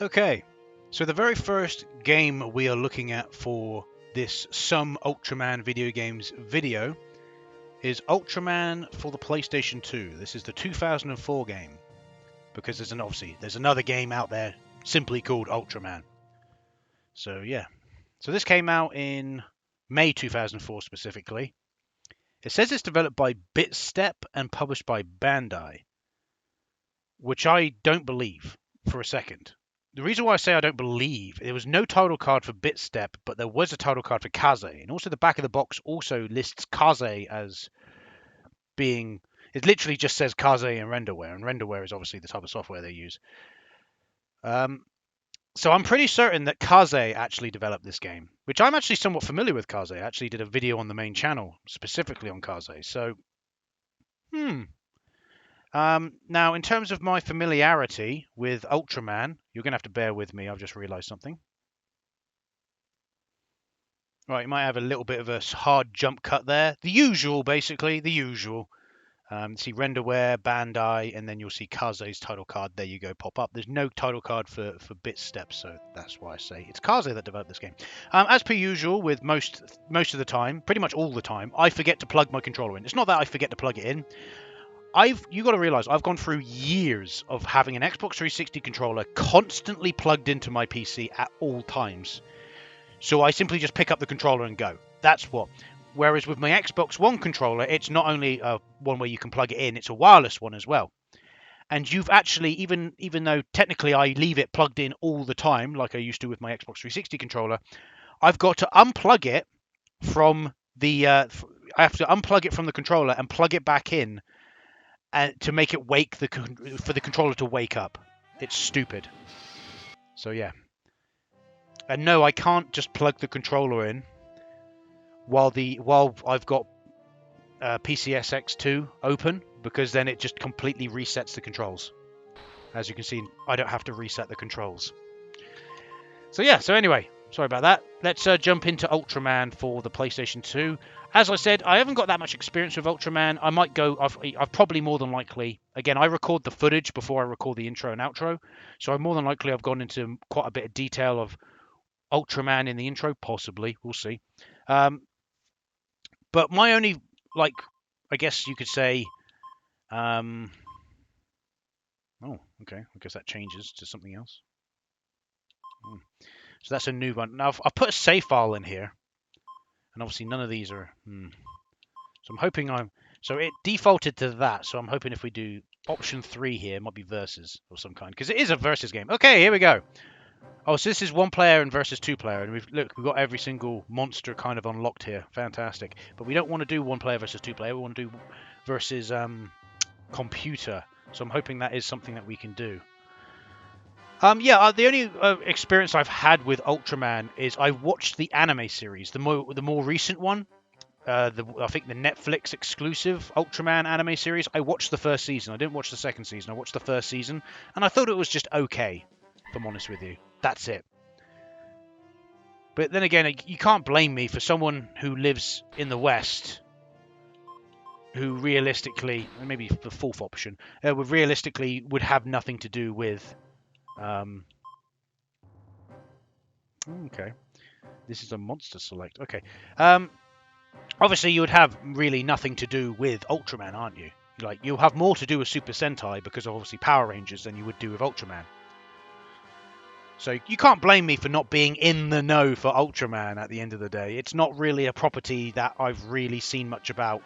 Okay, so the very first game we are looking at for this Some Ultraman video games video is Ultraman for the PlayStation 2. This is the 2004 game, because there's another game out there simply called Ultraman. So yeah, so this came out in May 2004 specifically. It says it's developed by Bitstep and published by Bandai, which I don't believe for a second. The reason why I say I don't believe, there was no title card for Bitstep, but there was a title card for Kaze. And also the back of the box also lists Kaze as being, it literally just says Kaze and Renderware is obviously the type of software they use. So I'm pretty certain that Kaze actually developed this game, which I'm actually somewhat familiar with Kaze. I actually did a video on the main channel specifically on Kaze. So, now, in terms of my familiarity with Ultraman, you're going to have to bear with me. I've just realized something. Right, you might have a little bit of a hard jump cut there. The usual, basically, the usual. See Renderware, Bandai, and then you'll see Kaze's title card. There you go, pop up. There's no title card for Bitstep, so that's why I say it's Kaze that developed this game. As per usual, with most of the time, pretty much all the time, I forget to plug my controller in. It's not that I forget to plug it in. You got to realize I've gone through years of having an Xbox 360 controller constantly plugged into my PC at all times. So I simply just pick up the controller and go. That's what. Whereas with my Xbox One controller, it's not only one where you can plug it in, it's a wireless one as well. And you've actually, even though technically I leave it plugged in all the time, like I used to with my Xbox 360 controller, I've got to unplug it from the. I have to unplug it from the controller and plug it back in, and to make it for the controller to wake up. It's stupid. So yeah. And no, I can't just plug the controller in while I've got PCSX2 open, because then it just completely resets the controls. As you can see, I don't have to reset the controls. So yeah, so anyway, sorry about that. Let's jump into Ultraman for the PlayStation 2. As I said, I haven't got that much experience with Ultraman. I might go, I've probably more than likely, again, I record the footage before I record the intro and outro, so more than likely I've gone into quite a bit of detail of Ultraman in the intro, possibly, we'll see. But my only, I guess you could say, oh, okay, I guess that changes to something else. So that's a new one. Now, I've put a save file in here, and obviously none of these are, So I'm hoping so it defaulted to that, so I'm hoping if we do option 3 here, it might be versus of some kind, because it is a versus game. Okay, here we go. Oh, so this is 1 player and versus 2 player, and we've got every single monster kind of unlocked here. Fantastic. But we don't want to do 1 player versus 2 player. We want to do versus computer. So I'm hoping that is something that we can do. Yeah, the only experience I've had with Ultraman is I watched the anime series, the more recent one. I think the Netflix exclusive Ultraman anime series. I watched the first season. I didn't watch the second season. I watched the first season, and I thought it was just okay, if I'm honest with you. That's it. But then again, you can't blame me for someone who lives in the West, who realistically, and maybe the fourth option, would have nothing to do with. Okay, this is a monster select. Okay, obviously you would have really nothing to do with Ultraman, aren't you? Like, you'll have more to do with Super Sentai because of obviously Power Rangers than you would do with Ultraman. So you can't blame me for not being in the know for Ultraman at the end of the day. It's not really a property that I've really seen much about.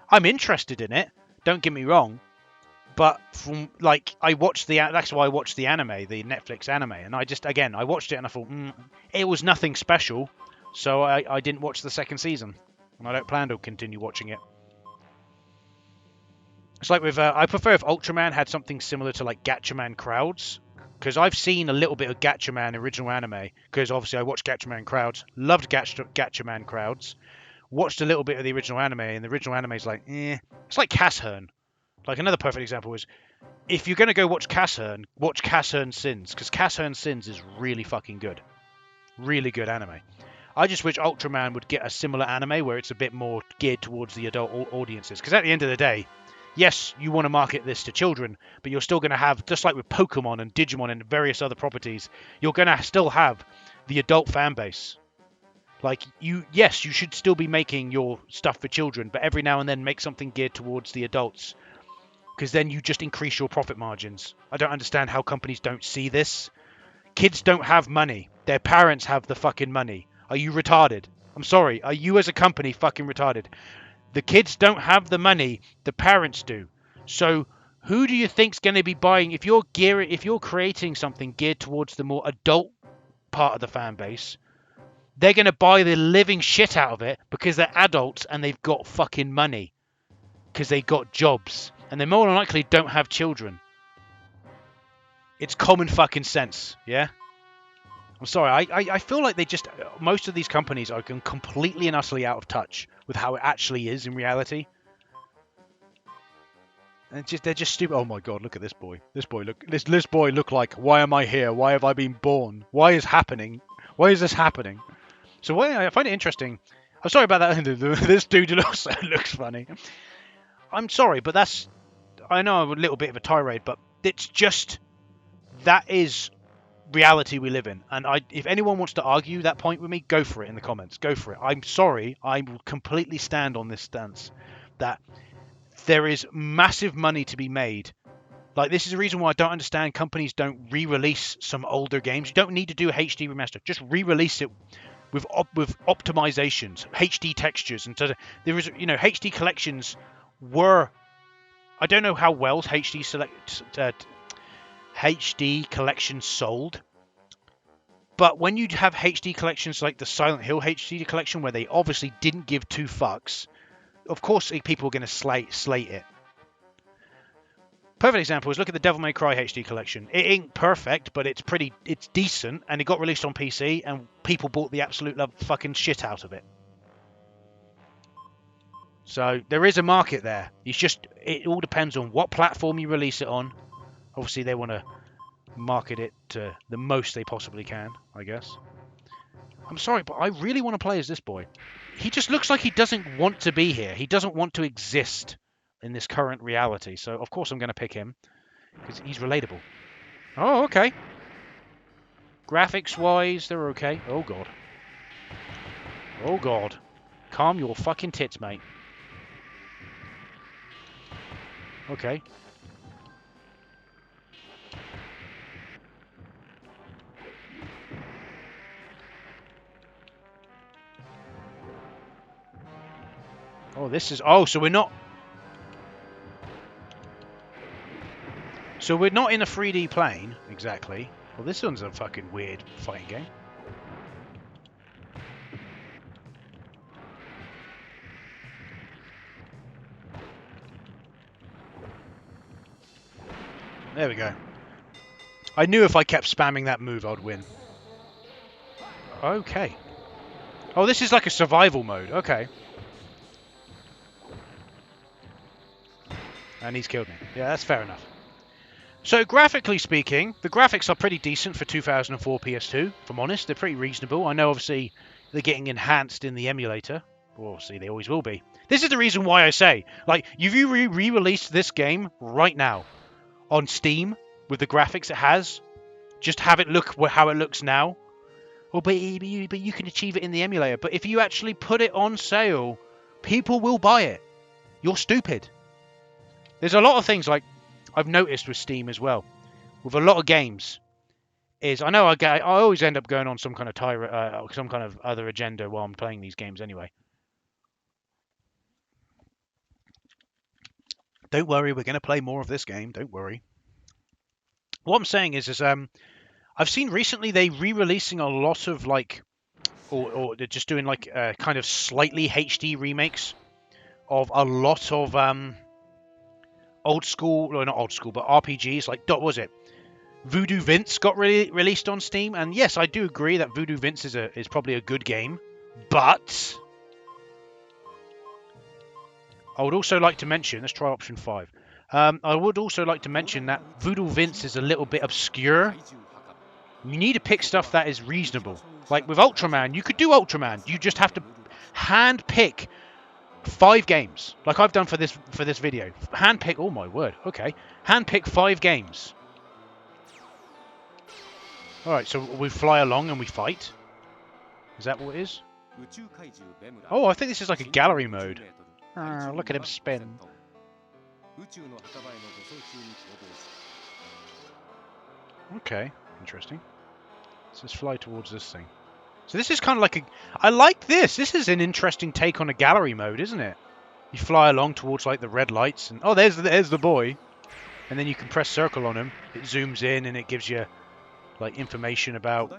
I'm interested in it, don't get me wrong, but from I watched that's why I watched the anime, the Netflix anime, and I watched it and I thought it was nothing special, so I didn't watch the second season, and I don't plan to continue watching it. It's like with I prefer if Ultraman had something similar to like Gatchaman Crowds, because I've seen a little bit of Gatchaman original anime, because obviously I watched Gatchaman Crowds, loved Gatchaman Crowds, watched a little bit of the original anime, and the original anime is like, it's like Cashern. Like, another perfect example is, if you're going to go watch Cashern Sins, because Cashern Sins is really fucking good. Really good anime. I just wish Ultraman would get a similar anime where it's a bit more geared towards the adult audiences, because at the end of the day, Yes, you want to market this to children, but you're still going to have, just like with Pokemon and Digimon and various other properties, you're going to still have the adult fan base. Like, yes, you should still be making your stuff for children, but every now and then make something geared towards the adults, because then you just increase your profit margins. I don't understand how companies don't see this. Kids don't have money. Their parents have the fucking money. Are you retarded? I'm sorry. Are you as a company fucking retarded? The kids don't have the money. The parents do. So who do you think's going to be buying if you're creating something geared towards the more adult part of the fan base? They're going to buy the living shit out of it because they're adults and they've got fucking money because they got jobs and they more than likely don't have children. It's common fucking sense, yeah? I'm sorry, I feel like most of these companies are completely and utterly out of touch with how it actually is in reality. And they're just stupid. Oh my god, look at this boy. This boy look like, why am I here? Why have I been born? Why is Why is this happening? So I find it interesting. I'm sorry about that. This dude also looks funny. I'm sorry, but I know I'm a little bit of a tirade, but it's just, that is reality we live in. And if anyone wants to argue that point with me, go for it in the comments. Go for it. I'm sorry. I will completely stand on this stance that there is massive money to be made. Like, this is the reason why I don't understand companies don't re-release some older games. You don't need to do a HD remaster. Just re-release it with optimizations, HD textures, and so there is, HD collections were. I don't know how well HD collections sold, but when you have HD collections like the Silent Hill HD collection, where they obviously didn't give two fucks, of course people are going to slate it. Perfect example is, look at the Devil May Cry HD collection. It ain't perfect, but it's decent, and it got released on PC, and people bought the absolute fucking shit out of it. So there is a market there. It all depends on what platform you release it on. Obviously, they want to market it to the most they possibly can, I guess. I'm sorry, but I really want to play as this boy. He just looks like he doesn't want to be here. He doesn't want to exist in this current reality. So, of course, I'm going to pick him because he's relatable. Oh, okay. Graphics-wise, they're okay. Oh, God. Oh, God. Calm your fucking tits, mate. Okay. Oh, this is... Oh, so we're not... So we're not in a 3D plane, exactly. Well, this one's a fucking weird fighting game. There we go. I knew if I kept spamming that move, I'd win. Okay. Oh, this is like a survival mode. Okay. And he's killed me. Yeah, that's fair enough. So, graphically speaking, the graphics are pretty decent for 2004 PS2, if I'm honest. They're pretty reasonable. I know, obviously, they're getting enhanced in the emulator. Well, see, they always will be. This is the reason why I say, like, if you re-released this game right now on Steam with the graphics it has, just have it look how it looks now. Well, but you can achieve it in the emulator. But if you actually put it on sale, people will buy it. You're stupid. There's a lot of things, like, I've noticed with Steam as well, with a lot of games, is I know I always end up going on some kind of some kind of other agenda while I'm playing these games anyway. Don't worry, we're going to play more of this game. Don't worry. What I'm saying is I've seen recently they re-releasing a lot of, like, or they're just doing like kind of slightly HD remakes of a lot of old school, or not old school, but RPGs. Like, what was it? Voodoo Vince got released on Steam, and yes, I do agree that Voodoo Vince is probably a good game, but I would also like to mention, let's try option 5. I would also like to mention that Voodoo Vince is a little bit obscure. You need to pick stuff that is reasonable. Like with Ultraman, you could do Ultraman. You just have to hand pick 5 games, like I've done for this video. Handpick. Oh my word. Okay. Handpick 5 games. All right. So we fly along and we fight. Is that what it is? Oh, I think this is like a gallery mode. Ah, look at him spin. Okay, interesting. Let's just fly towards this thing. So this is kind of like a... I like this. This is an interesting take on a gallery mode, isn't it? You fly along towards like the red lights and... Oh, there's the boy. And then you can press circle on him. It zooms in and it gives you like information about...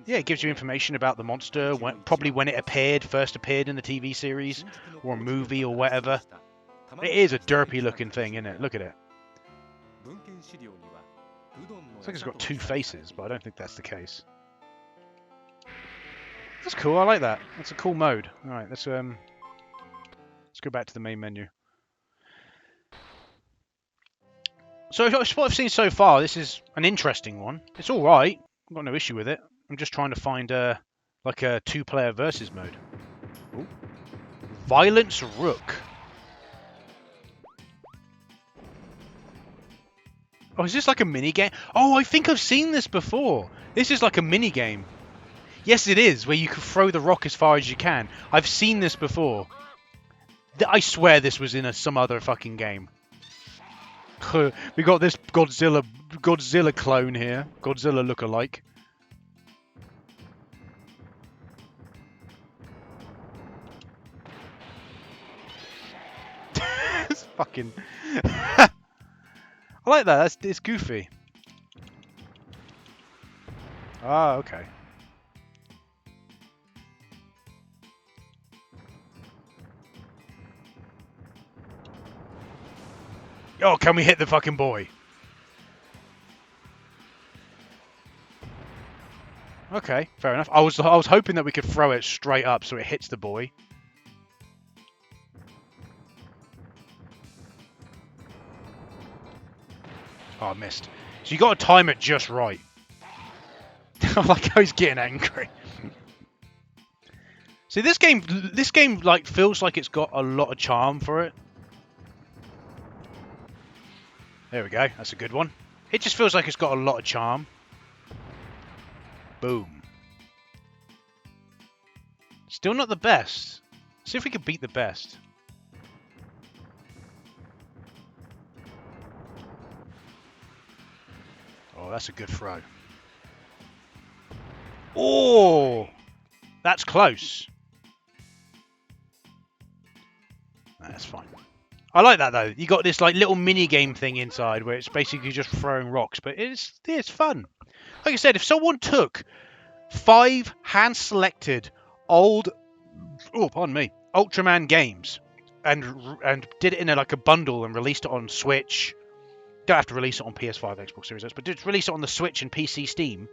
Yeah, it gives you information about the monster, probably when it first appeared in the TV series or a movie or whatever. It is a derpy looking thing, isn't it? Look at it. Looks like it's got 2 faces, but I don't think that's the case. That's cool. I like that. That's a cool mode. All right, let's go back to the main menu. So what I've seen so far, this is an interesting one. It's all right. I've got no issue with it. I'm just trying to find like a 2-player versus mode. Ooh. Violence Rook. Oh, is this like a mini game? Oh, I think I've seen this before. This is like a mini game. Yes, it is, where you can throw the rock as far as you can. I've seen this before. I swear this was in some other fucking game. We got this Godzilla clone here. Godzilla look-alike. It's fucking... I like that. It's goofy. Ah, okay. Oh, can we hit the fucking boy? Okay, fair enough. I was hoping that we could throw it straight up so it hits the boy. Oh, I missed. So you got to time it just right. I like how he's getting angry. See, this game like feels like it's got a lot of charm for it. There we go. That's a good one. It just feels like it's got a lot of charm. Boom. Still not the best. See if we can beat the best. Oh, that's a good throw. Oh! That's close. That's fine. I like that though. You got this like little mini game thing inside where it's basically just throwing rocks, but it's fun. Like I said, if someone took 5 hand-selected old, Ultraman games and did it in like a bundle and released it on Switch, don't have to release it on PS5, Xbox Series X, but just release it on the Switch and PC Steam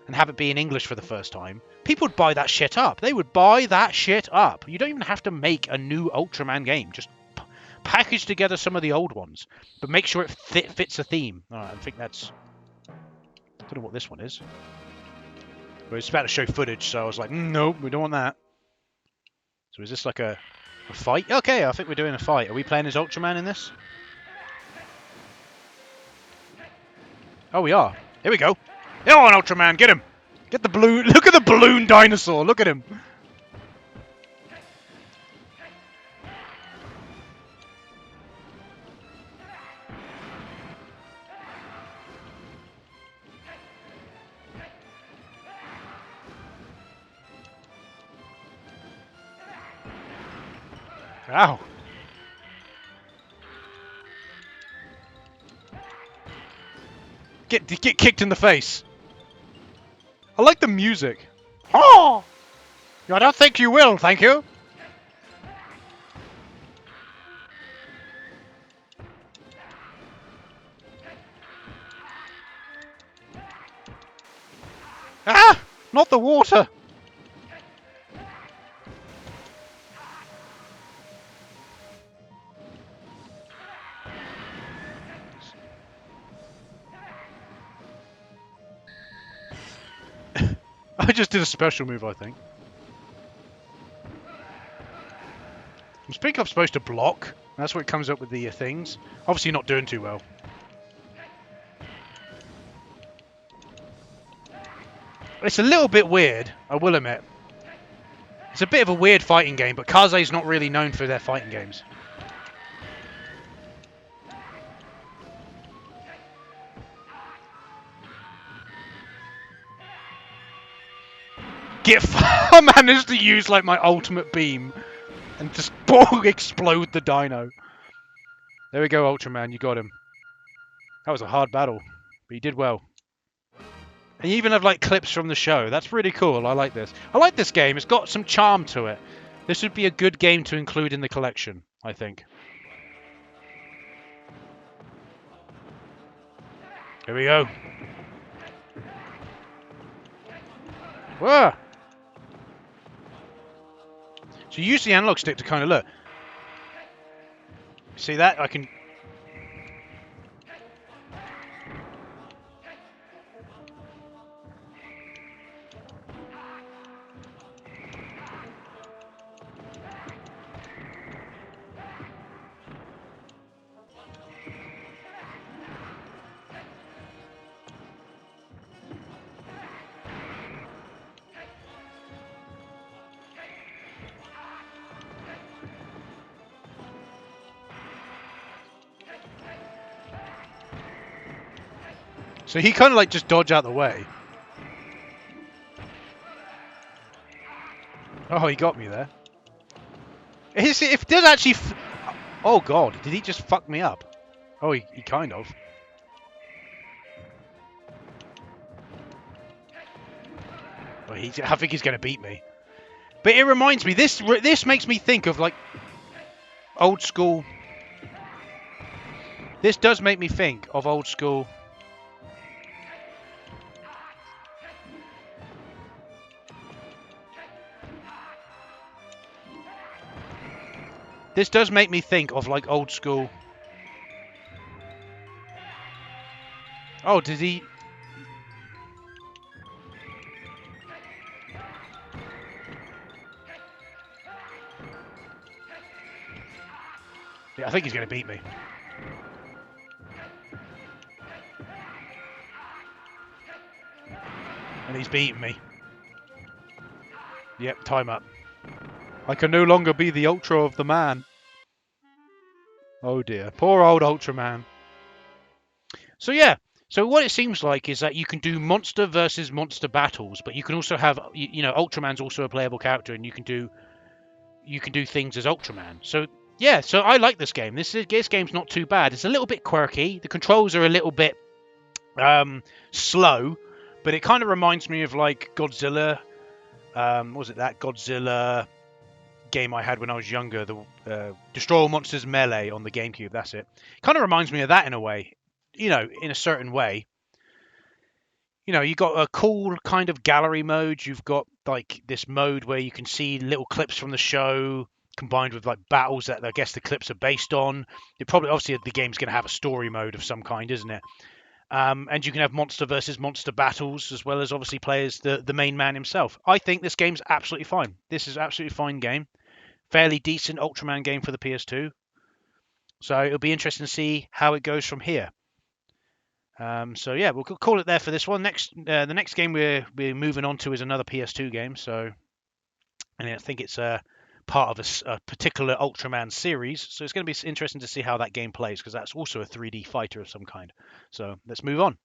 and have it be in English for the first time, people would buy that shit up. They would buy that shit up. You don't even have to make a new Ultraman game. Just package together some of the old ones, but make sure it fits a theme. All right, I think that's... I don't know what this one is. But it's about to show footage, so I was like, nope, we don't want that. So is this like a fight? Okay, I think we're doing a fight. Are we playing as Ultraman in this? Oh, we are. Here we go. Come on, Ultraman, get him! Get the balloon. Look at the balloon dinosaur. Look at him. Ow. Get kicked in the face. I like the music. Oh! I don't think you will, thank you. Ah! Not the water! I just did a special move, I think. I think I'm supposed to block. That's what comes up with the things. Obviously not doing too well. It's a little bit weird, I will admit. It's a bit of a weird fighting game, but Kaze's not really known for their fighting games. I managed to use like my ultimate beam and just explode the dino. There we go, Ultraman, you got him. That was a hard battle, but you did well. And you even have like clips from the show. That's really cool. I like this. I like this game. It's got some charm to it. This would be a good game to include in the collection, I think. Here we go. Whoa! So you use the analog stick to kind of look. See that? I can... So he kind of like just dodge out the way. Oh, he got me there. If it does actually... Oh, God. Did he just fuck me up? Oh, he kind of. Well, I think he's going to beat me. But it reminds me... This makes me think of, like, old school... This does make me think of old school... This does make me think of, like, old school... Oh, did he... Yeah, I think he's going to beat me. And he's beating me. Yep, time up. I can no longer be the Ultra of the man. Oh dear. Poor old Ultraman. So yeah. So what it seems like is that you can do monster versus monster battles, but you can also have, you know, Ultraman's also a playable character, and you can do things as Ultraman. So yeah, so I like this game. This game's not too bad. It's a little bit quirky. The controls are a little bit slow, but it kind of reminds me of like Godzilla. What was it, that Godzilla game I had when I was younger, the Destroy All Monsters Melee on the GameCube? That's it. Kind of reminds me of that in a way, you know, in a certain way. You know, you've got a cool kind of gallery mode. You've got like this mode where you can see little clips from the show combined with like battles that I guess the clips are based on. It probably, obviously, the game's going to have a story mode of some kind, isn't it? And you can have monster versus monster battles, as well as obviously play as the main man himself. I think this game's absolutely fine. This is an absolutely fine game. Fairly decent Ultraman game for the PS2. So it'll be interesting to see how it goes from here. So yeah, we'll call it there for this one. The next game we're moving on to is another PS2 game. So, and I think it's part of a particular Ultraman series. So it's going to be interesting to see how that game plays, because that's also a 3D fighter of some kind. So let's move on.